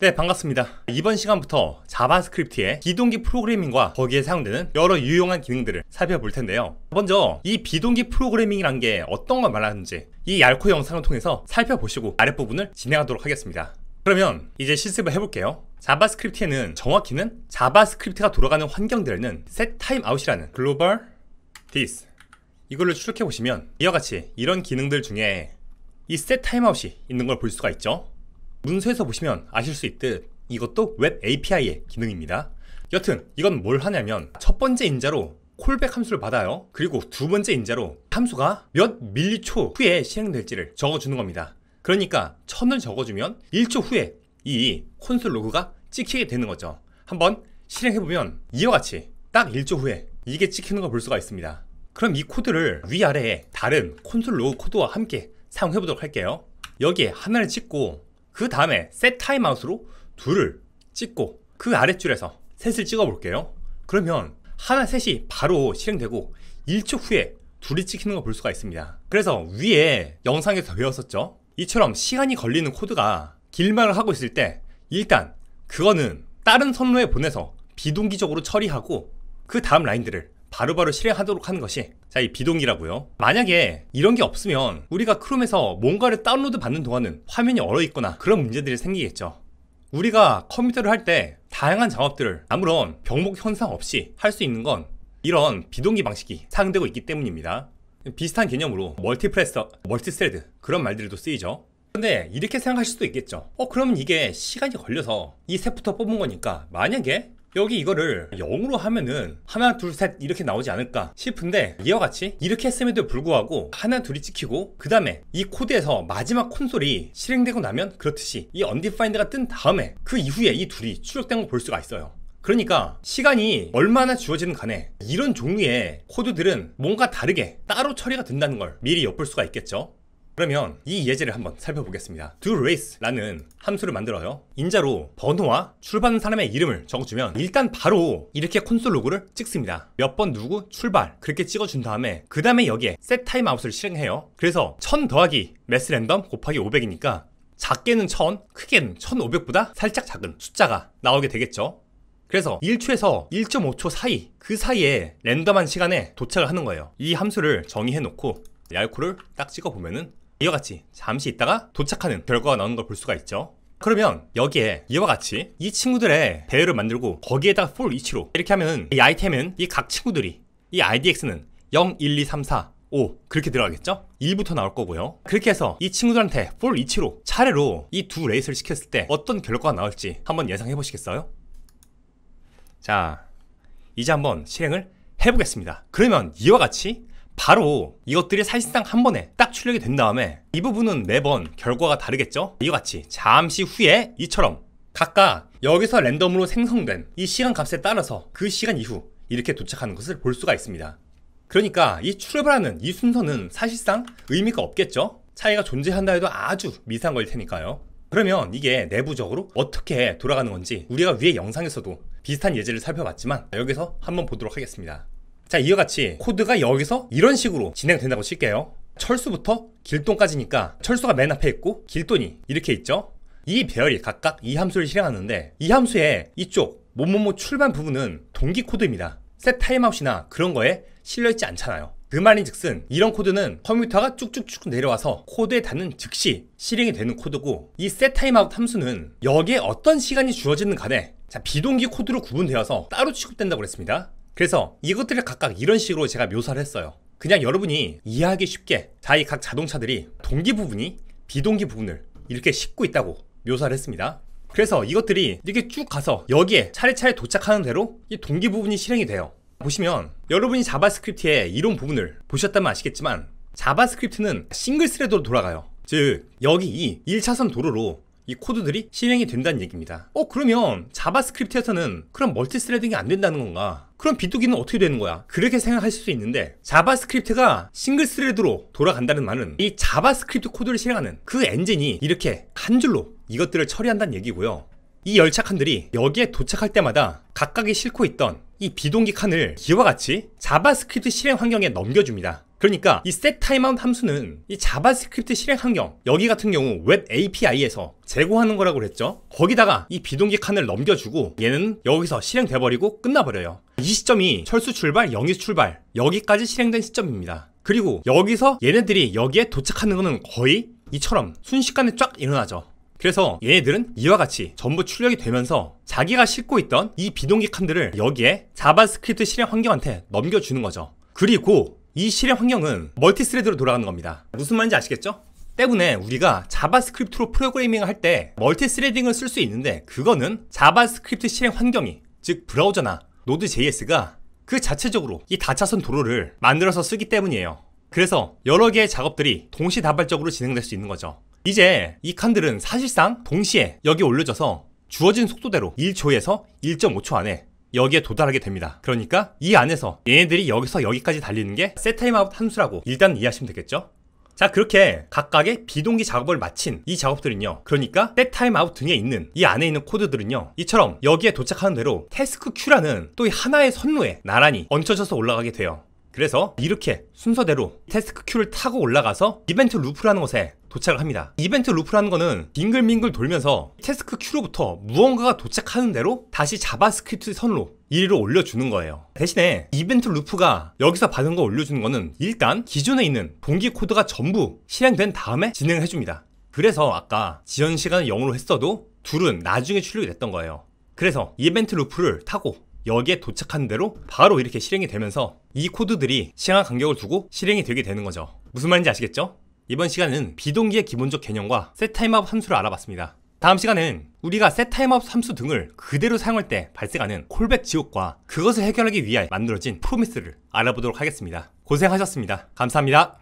네, 반갑습니다. 이번 시간부터 자바스크립트의 비동기 프로그래밍과 거기에 사용되는 여러 유용한 기능들을 살펴볼 텐데요. 먼저 이 비동기 프로그래밍이란 게 어떤 걸 말하는지 이 얄코 영상을 통해서 살펴보시고 아랫부분을 진행하도록 하겠습니다. 그러면 이제 실습을 해볼게요. 자바스크립트에는 정확히는 자바스크립트가 돌아가는 환경들에는 setTimeout이라는 글로벌 this 이걸로 추적해보시면 이와 같이 이런 기능들 중에 이 setTimeout이 있는 걸 볼 수가 있죠. 문서에서 보시면 아실 수 있듯 이것도 웹 API의 기능입니다. 여튼 이건 뭘 하냐면 첫 번째 인자로 콜백 함수를 받아요. 그리고 두 번째 인자로 함수가 몇 밀리초 후에 실행될지를 적어주는 겁니다. 그러니까 1000을 적어주면 1초 후에 이 콘솔 로그가 찍히게 되는 거죠. 한번 실행해보면 이와 같이 딱 1초 후에 이게 찍히는 걸 볼 수가 있습니다. 그럼 이 코드를 위아래에 다른 콘솔 로그 코드와 함께 사용해보도록 할게요. 여기에 하나를 찍고 그 다음에 setTimeout으로 둘을 찍고 그 아랫줄에서 셋을 찍어 볼게요. 그러면 하나 셋이 바로 실행되고 1초 후에 둘이 찍히는 걸 볼 수가 있습니다. 그래서 위에 영상에서 배웠었죠. 이처럼 시간이 걸리는 코드가 길말을 하고 있을 때 일단 그거는 다른 선로에 보내서 비동기적으로 처리하고 그 다음 라인들을 바로바로 실행하도록 하는 것이 이 비동기라고요. 만약에 이런 게 없으면 우리가 크롬에서 뭔가를 다운로드 받는 동안은 화면이 얼어있거나 그런 문제들이 생기겠죠. 우리가 컴퓨터를 할 때 다양한 작업들을 아무런 병목 현상 없이 할 수 있는 건 이런 비동기 방식이 사용되고 있기 때문입니다. 비슷한 개념으로 멀티프레서, 멀티스레드 그런 말들도 쓰이죠. 근데 이렇게 생각하실 수도 있겠죠. 그러면 이게 시간이 걸려서 이 셋부터 뽑은 거니까 만약에 여기 이거를 0으로 하면은 하나 둘 셋 이렇게 나오지 않을까 싶은데 이와 같이 이렇게 했음에도 불구하고 하나 둘이 찍히고 그 다음에 이 코드에서 마지막 콘솔이 실행되고 나면 그렇듯이 이 undefined가 뜬 다음에 그 이후에 이 둘이 출력된 거 볼 수가 있어요. 그러니까 시간이 얼마나 주어지는 간에 이런 종류의 코드들은 뭔가 다르게 따로 처리가 된다는 걸 미리 엿볼 수가 있겠죠. 그러면 이 예제를 한번 살펴보겠습니다. doRace라는 함수를 만들어요. 인자로 번호와 출발하는 사람의 이름을 적어주면 일단 바로 이렇게 콘솔 로그를 찍습니다. 몇 번 누구 출발 그렇게 찍어준 다음에 그 다음에 여기에 setTimeout을 실행해요. 그래서 1000 더하기 massrandom 곱하기 500이니까 작게는 1000, 크게는 1500보다 살짝 작은 숫자가 나오게 되겠죠. 그래서 1초에서 1.5초 사이 그 사이에 랜덤한 시간에 도착을 하는 거예요. 이 함수를 정의해 놓고 얄코를 딱 찍어보면은 이와 같이 잠시 있다가 도착하는 결과가 나오는 걸 볼 수가 있죠. 그러면 여기에 이와 같이 이 친구들의 배열을 만들고 거기에다가 for each로 이렇게 하면 이 아이템은 이 각 친구들이 이 idx는 0, 1, 2, 3, 4, 5 그렇게 들어가겠죠? 1부터 나올 거고요. 그렇게 해서 이 친구들한테 for each로 차례로 이 두 레이스를 시켰을 때 어떤 결과가 나올지 한번 예상해 보시겠어요? 자, 이제 한번 실행을 해보겠습니다. 그러면 이와 같이 바로 이것들이 사실상 한 번에 딱 출력이 된 다음에 이 부분은 매번 결과가 다르겠죠? 이와 같이 잠시 후에 이처럼 각각 여기서 랜덤으로 생성된 이 시간 값에 따라서 그 시간 이후 이렇게 도착하는 것을 볼 수가 있습니다. 그러니까 이 출발하는 이 순서는 사실상 의미가 없겠죠? 차이가 존재한다 해도 아주 미세한 걸 테니까요. 그러면 이게 내부적으로 어떻게 돌아가는 건지 우리가 위에 영상에서도 비슷한 예제를 살펴봤지만 여기서 한번 보도록 하겠습니다. 자, 이와 같이 코드가 여기서 이런 식으로 진행된다고 칠게요. 철수부터 길돈까지니까 철수가 맨 앞에 있고 길돈이 이렇게 있죠. 이 배열이 각각 이 함수를 실행하는데 이 함수의 이쪽 뭐뭐뭐 출발 부분은 동기 코드입니다. setTimeout이나 그런 거에 실려있지 않잖아요. 그 말인즉슨 이런 코드는 컴퓨터가 쭉쭉쭉 내려와서 코드에 닿는 즉시 실행이 되는 코드고 이 setTimeout 함수는 여기에 어떤 시간이 주어지는 간에 비동기 코드로 구분되어서 따로 취급된다고 그랬습니다. 그래서 이것들을 각각 이런 식으로 제가 묘사를 했어요. 그냥 여러분이 이해하기 쉽게 이 각 자동차들이 동기 부분이 비동기 부분을 이렇게 싣고 있다고 묘사를 했습니다. 그래서 이것들이 이렇게 쭉 가서 여기에 차례차례 도착하는 대로 이 동기 부분이 실행이 돼요. 보시면 여러분이 자바스크립트의 이론 부분을 보셨다면 아시겠지만 자바스크립트는 싱글 스레드로 돌아가요. 즉 여기 이 1차선 도로로 이 코드들이 실행이 된다는 얘기입니다. 그러면 자바스크립트에서는 그럼 멀티스레딩이 안 된다는 건가? 그럼 비동기는 어떻게 되는 거야? 그렇게 생각하실 수 있는데 자바스크립트가 싱글 스레드로 돌아간다는 말은 이 자바스크립트 코드를 실행하는 그 엔진이 이렇게 한 줄로 이것들을 처리한다는 얘기고요. 이 열차칸들이 여기에 도착할 때마다 각각이 싣고 있던 이 비동기 칸을 이와 같이 자바스크립트 실행 환경에 넘겨줍니다. 그러니까 이 setTimeout 함수는 이 자바스크립트 실행 환경, 여기 같은 경우 웹 API에서 제공하는 거라고 그랬죠. 거기다가 이 비동기 칸을 넘겨주고 얘는 여기서 실행돼버리고 끝나버려요. 이 시점이 철수 출발, 영유 출발, 여기까지 실행된 시점입니다. 그리고 여기서 얘네들이 여기에 도착하는 거는 거의 이처럼 순식간에 쫙 일어나죠. 그래서 얘네들은 이와 같이 전부 출력이 되면서 자기가 싣고 있던 이 비동기 칸들을 여기에 자바스크립트 실행 환경한테 넘겨주는 거죠. 그리고 이 실행 환경은 멀티스레드로 돌아가는 겁니다. 무슨 말인지 아시겠죠? 때문에 우리가 자바스크립트로 프로그래밍을 할 때 멀티스레딩을 쓸 수 있는데, 그거는 자바스크립트 실행 환경이, 즉 브라우저나 노드.js가 그 자체적으로 이 다차선 도로를 만들어서 쓰기 때문이에요. 그래서 여러 개의 작업들이 동시다발적으로 진행될 수 있는 거죠. 이제 이 칸들은 사실상 동시에 여기 올려져서 주어진 속도대로 1초에서 1.5초 안에 여기에 도달하게 됩니다. 그러니까 이 안에서 얘네들이 여기서 여기까지 달리는 게 setTimeout 함수라고 일단 이해하시면 되겠죠? 자, 그렇게 각각의 비동기 작업을 마친 이 작업들은요, 그러니까 setTimeout 등에 있는 이 안에 있는 코드들은요, 이처럼 여기에 도착하는 대로 태스크 큐라는 또 하나의 선로에 나란히 얹혀져서 올라가게 돼요. 그래서 이렇게 순서대로 태스크 큐를 타고 올라가서 이벤트 루프라는 곳에 도착을 합니다. 이벤트 루프라는 거는 빙글빙글 돌면서 태스크 큐로부터 무언가가 도착하는 대로 다시 자바스크립트 선로 이리로 올려주는 거예요. 대신에 이벤트 루프가 여기서 받은 거 올려주는 거는 일단 기존에 있는 동기 코드가 전부 실행된 다음에 진행을 해줍니다. 그래서 아까 지연 시간을 0으로 했어도 둘은 나중에 출력이 됐던 거예요. 그래서 이벤트 루프를 타고 여기에 도착하는 대로 바로 이렇게 실행이 되면서 이 코드들이 시간 간격을 두고 실행이 되게 되는 거죠. 무슨 말인지 아시겠죠? 이번 시간은 비동기의 기본적 개념과 setTimeout 함수를 알아봤습니다. 다음 시간은 우리가 setTimeout 함수 등을 그대로 사용할 때 발생하는 콜백 지옥과 그것을 해결하기 위해 만들어진 프로미스를 알아보도록 하겠습니다. 고생하셨습니다. 감사합니다.